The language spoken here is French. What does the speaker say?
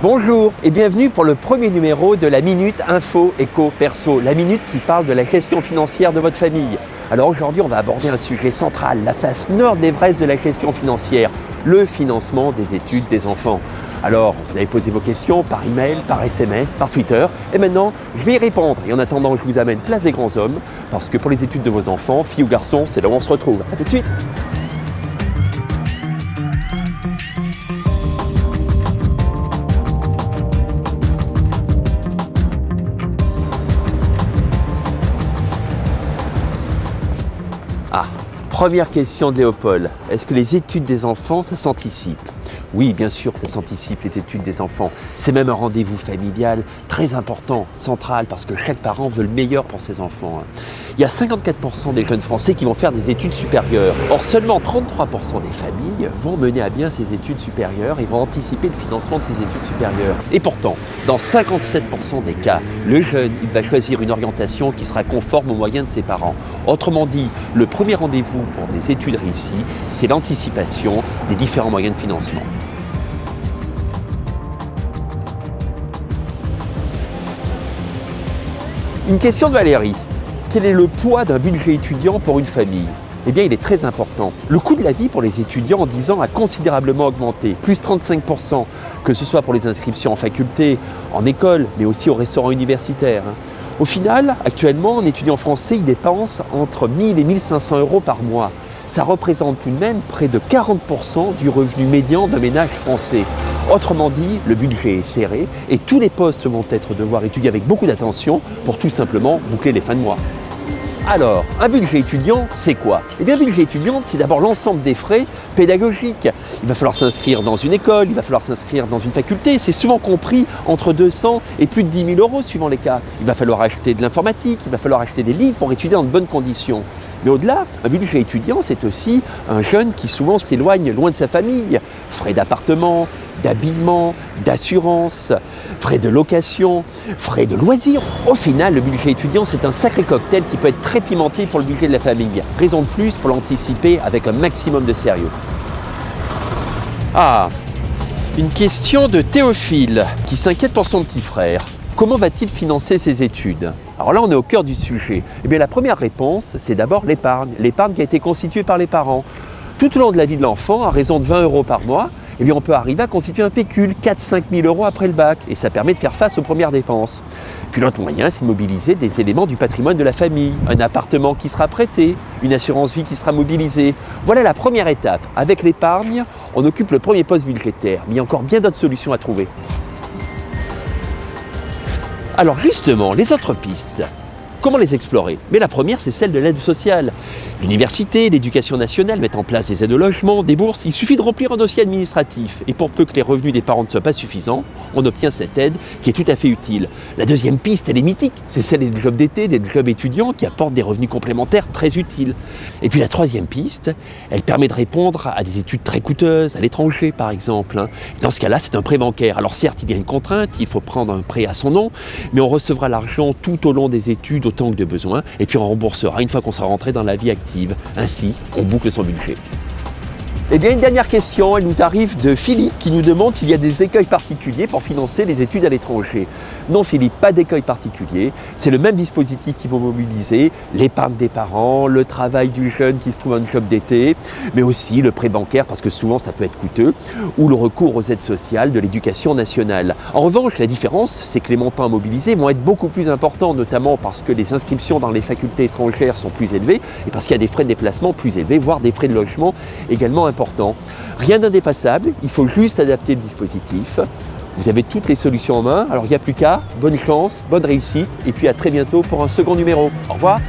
Bonjour et bienvenue pour le premier numéro de la Minute Info Éco Perso, la minute qui parle de la gestion financière de votre famille. Alors aujourd'hui, on va aborder un sujet central, la face nord de l'Everest de la gestion financière, le financement des études des enfants. Alors, vous avez posé vos questions par email, par SMS, par Twitter, et maintenant, je vais y répondre. Et en attendant, je vous amène place des grands hommes, parce que pour les études de vos enfants, filles ou garçons, c'est là où on se retrouve. A tout de suite. Première question de Léopold. Est-ce que les études des enfants, ça s'anticipe ? Oui, bien sûr que ça s'anticipe, les études des enfants. C'est même un rendez-vous familial très important, central, parce que chaque parent veut le meilleur pour ses enfants. Il y a 54% des jeunes Français qui vont faire des études supérieures. Or, seulement 33% des familles vont mener à bien ces études supérieures et vont anticiper le financement de ces études supérieures. Et pourtant, dans 57% des cas, le jeune, il va choisir une orientation qui sera conforme aux moyens de ses parents. Autrement dit, le premier rendez-vous pour des études réussies, c'est l'anticipation des différents moyens de financement. Une question de Valérie. Quel est le poids d'un budget étudiant pour une famille ? Eh bien, il est très important. Le coût de la vie pour les étudiants en 10 ans a considérablement augmenté, plus 35%, que ce soit pour les inscriptions en faculté, en école, mais aussi au restaurant universitaire. Au final, actuellement, un étudiant français, il dépense entre 1 000 et 1 500 euros par mois. Ça représente tout de même près de 40% du revenu médian d'un ménage français. Autrement dit, le budget est serré et tous les postes vont devoir étudier avec beaucoup d'attention pour tout simplement boucler les fins de mois. Alors, un budget étudiant, c'est quoi ? Eh bien, un budget étudiant, c'est d'abord l'ensemble des frais pédagogiques. Il va falloir s'inscrire dans une école, il va falloir s'inscrire dans une faculté. C'est souvent compris entre 200 et plus de 10 000 euros suivant les cas. Il va falloir acheter de l'informatique, il va falloir acheter des livres pour étudier dans de bonnes conditions. Mais au-delà, un budget étudiant, c'est aussi un jeune qui souvent s'éloigne loin de sa famille. Frais d'appartement, d'habillement, d'assurance, frais de location, frais de loisirs. Au final, le budget étudiant, c'est un sacré cocktail qui peut être très pimenté pour le budget de la famille. Raison de plus pour l'anticiper avec un maximum de sérieux. Une question de Théophile qui s'inquiète pour son petit frère. Comment va-t-il financer ses études ? Alors là, on est au cœur du sujet. Eh bien, la première réponse, c'est d'abord l'épargne. L'épargne qui a été constituée par les parents. Tout au long de la vie de l'enfant, à raison de 20 euros par mois, eh bien, on peut arriver à constituer un pécule, 4-5 000 euros après le bac, et ça permet de faire face aux premières dépenses. Puis l'autre moyen, c'est de mobiliser des éléments du patrimoine de la famille, un appartement qui sera prêté, une assurance vie qui sera mobilisée. Voilà la première étape. Avec l'épargne, on occupe le premier poste budgétaire, mais il y a encore bien d'autres solutions à trouver. Alors justement, les autres pistes, comment les explorer ? Mais la première, c'est celle de l'aide sociale. L'université, l'éducation nationale mettent en place des aides au logement, des bourses. Il suffit de remplir un dossier administratif. Et pour peu que les revenus des parents ne soient pas suffisants, on obtient cette aide qui est tout à fait utile. La deuxième piste, elle est mythique. C'est celle des jobs d'été, des jobs étudiants qui apportent des revenus complémentaires très utiles. Et puis la troisième piste, elle permet de répondre à des études très coûteuses, à l'étranger par exemple. Dans ce cas-là, c'est un prêt bancaire. Alors certes, il y a une contrainte, il faut prendre un prêt à son nom, mais on recevra l'argent tout au long des études, autant que de besoin, et puis on remboursera une fois qu'on sera rentré dans la vie active. Ainsi, on boucle son budget. Eh bien, une dernière question, elle nous arrive de Philippe qui nous demande s'il y a des écueils particuliers pour financer les études à l'étranger. Non Philippe, pas d'écueil particulier. C'est le même dispositif qui va mobiliser l'épargne des parents, le travail du jeune qui se trouve un job d'été, mais aussi le prêt bancaire parce que souvent ça peut être coûteux, ou le recours aux aides sociales de l'éducation nationale. En revanche, la différence, c'est que les montants à mobiliser vont être beaucoup plus importants, notamment parce que les inscriptions dans les facultés étrangères sont plus élevées et parce qu'il y a des frais de déplacement plus élevés, voire des frais de logement également importants. Rien d'indépassable, il faut juste adapter le dispositif. Vous avez toutes les solutions en main, alors il n'y a plus qu'à. Bonne chance, bonne réussite et puis à très bientôt pour un second numéro. Au revoir.